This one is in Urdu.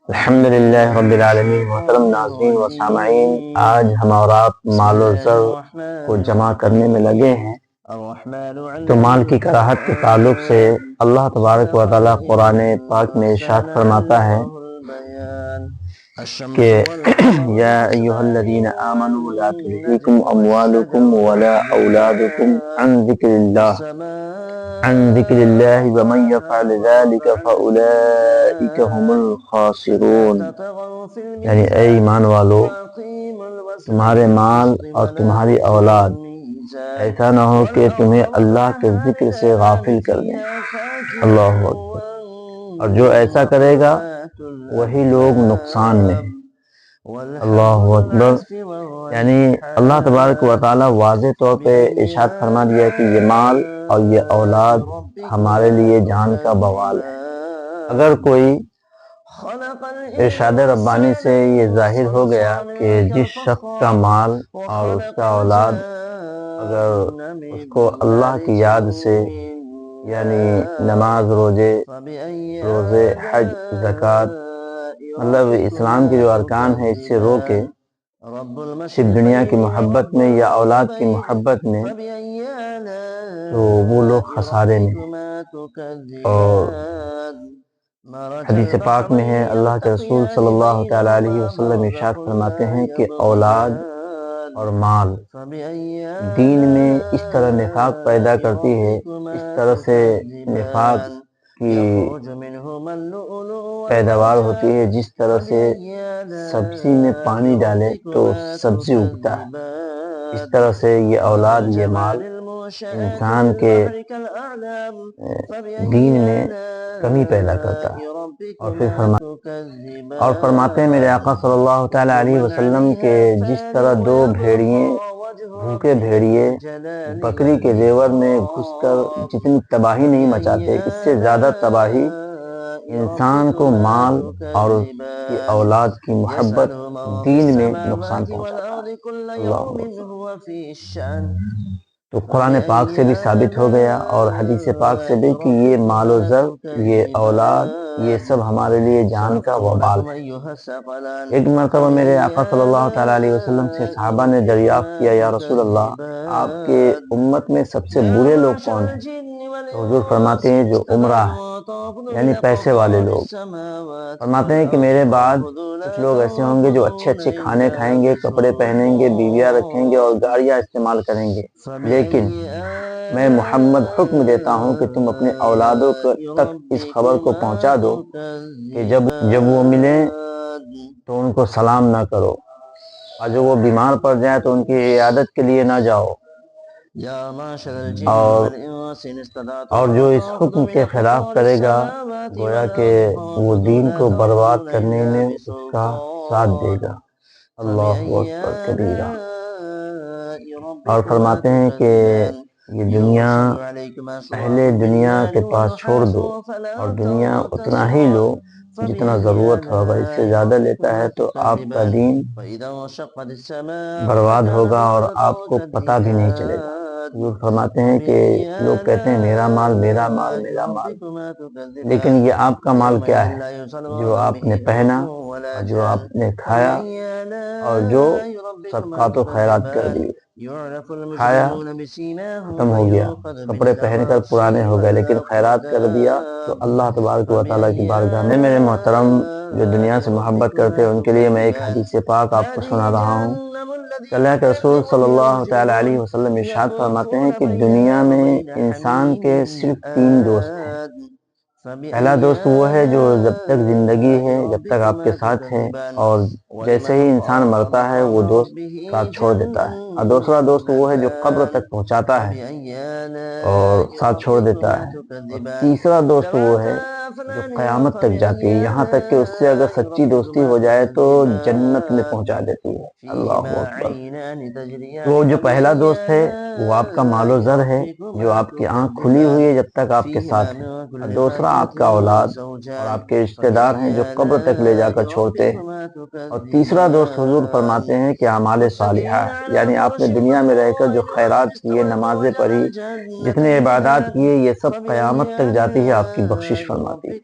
الحمدللہ رب العالمین۔ محترم ناظرین و سامعین، آج ہم اور آپ مال و زر کو جمع کرنے میں لگے ہیں۔ تو مال کی کراہت کے تعلق سے اللہ تبارک و تعالی قرآن پاک میں ارشاد فرماتا ہے کہ یا ایھا الذین آمنوا لا تلہیکم اموالکم ولا اولادکم عن ذکر اللہ ومن یفعل ذلک فاولئک هم الخاسرون۔ یعنی اے ایمان والو، تمہارے مال اور تمہاری اولاد ایسا نہ ہو کہ تمہیں اللہ کے ذکر سے غافل کر دیں۔ اللہ اکبر۔ اور جو ایسا کرے گا وہی لوگ نقصان میں ہیں۔ اللہ اکبر۔ یعنی اللہ تبارک و تعالی واضح طور پہ ارشاد فرما دیا کہ یہ مال اور یہ اولاد ہمارے لیے جان کا بوال ہے۔ اگر کوئی ارشاد ربانی سے یہ ظاہر ہو گیا کہ جس شخص کا مال اور اس کا اولاد اگر اس کو اللہ کی یاد سے، یعنی نماز، روزے، حج، زکوٰۃ، مطلب اسلام کے جو ارکان ہیں، اس سے روکے، صرف دنیا کی محبت میں یا اولاد کی محبت میں، تو وہ لوگ خسارے میں۔ اور حدیث پاک میں ہے، اللہ کے رسول صلی اللہ تعالیٰ علیہ وسلم ارشاد فرماتے ہیں کہ اولاد اور مال دین میں اس طرح نفاق پیدا کرتی ہے، اس طرح سے نفاق کی پیداوار ہوتی ہے جس طرح سے سبزی میں پانی ڈالے تو سبزی اگتا ہے۔ اس طرح سے یہ اولاد، یہ مال انسان کے دین میں کمی پیدا کرتا ہے۔ اور پھر فرماتے ہیں میرے آقا صلی اللہ تعالیٰ علیہ وسلم کہ جس طرح دو بھوکے بھیڑیے بکری کے زیور میں گھس کر جتنی تباہی نہیں مچاتے، اس سے زیادہ تباہی انسان کو مال اور اس کی اولاد کی محبت دین میں نقصان پہنچاتا ہے۔ اللہ۔ تو قرآن پاک سے بھی ثابت ہو گیا اور حدیث پاک سے بھی کہ یہ مال و زر، یہ اولاد، یہ سب ہمارے لیے جان کا وبال ہے۔ ایک مرتبہ میرے آقا صلی اللہ تعالیٰ علیہ وسلم سے صحابہ نے دریافت کیا، یا رسول اللہ، آپ کے امت میں سب سے برے لوگ کون ہیں؟ تو حضور فرماتے ہیں جو عمرہ ہیں، یعنی پیسے والے لوگ۔ فرماتے ہیں کہ میرے بعد کچھ لوگ ایسے ہوں گے جو اچھے اچھے کھانے کھائیں گے، کپڑے پہنیں گے، بیویاں رکھیں گے اور گاڑیاں استعمال کریں گے، لیکن میں محمد حکم دیتا ہوں کہ تم اپنے اولادوں تک اس خبر کو پہنچا دو کہ جب وہ ملیں تو ان کو سلام نہ کرو، اور جو وہ بیمار پڑ جائیں تو ان کی عیادت کے لیے نہ جاؤ، اور جو اس حکم کے خلاف کرے گا گویا کہ وہ دین کو برباد کرنے میں اس کا ساتھ دے گا۔ اللہ اکبر کبیرہ۔ اور فرماتے ہیں کہ یہ دنیا، اہل دنیا کے پاس چھوڑ دو اور دنیا اتنا ہی لو جتنا ضرورت ہوگا، اس سے زیادہ لیتا ہے تو آپ کا دین برباد ہوگا اور آپ کو پتہ بھی نہیں چلے گا۔ حضور فرماتے ہیں کہ لوگ کہتے ہیں میرا مال، میرا مال، میرا مال، لیکن یہ آپ کا مال کیا ہے؟ جو آپ نے پہنا اور جو آپ نے کھایا اور جو صدقات و خیرات کر دیے۔ کھایا ختم ہو گیا، کپڑے پہن کر پرانے ہو گئے، لیکن خیرات کر دیا تو اللہ تبارک و تعالیٰ کی بارگاہ میں۔ میرے محترم جو دنیا سے محبت کرتے ہیں ان کے لیے میں ایک حدیث پاک آپ کو سنا رہا ہوں۔ اللہ کے رسول صلی اللہ تعالیٰ علیہ وسلم ارشاد فرماتے ہیں کہ دنیا میں انسان کے صرف 3 دوست ہیں۔ پہلا دوست وہ ہے جو جب تک زندگی ہے، جب تک آپ کے ساتھ ہے، اور جیسے ہی انسان مرتا ہے وہ دوست ساتھ چھوڑ دیتا ہے۔ اور دوسرا دوست وہ ہے جو قبر تک پہنچاتا ہے اور ساتھ چھوڑ دیتا ہے۔ اور تیسرا دوست وہ ہے جو قیامت تک جاتی ہے، یہاں تک کہ اس سے اگر سچی دوستی ہو جائے تو جنت میں پہنچا دیتی ہے۔ اللہ اکبر۔ وہ جو پہلا دوست ہے وہ آپ کا مال و زر ہے، جو آپ کی آنکھ کھلی ہوئی ہے جب تک آپ کے ساتھ ہے، اور دوسرا آپ کا اولاد اور آپ کے رشتہ دار ہیں جو قبر تک لے جا کر چھوڑتے ہیں، اور تیسرا دوست حضور فرماتے ہیں کہ اعمال صالحہ، یعنی آپ نے دنیا میں رہ کر جو خیرات کیے، نمازیں پڑھی، جتنے عبادات کیے، یہ سب قیامت تک جاتی ہے، آپ کی بخشش فرماتی ہے۔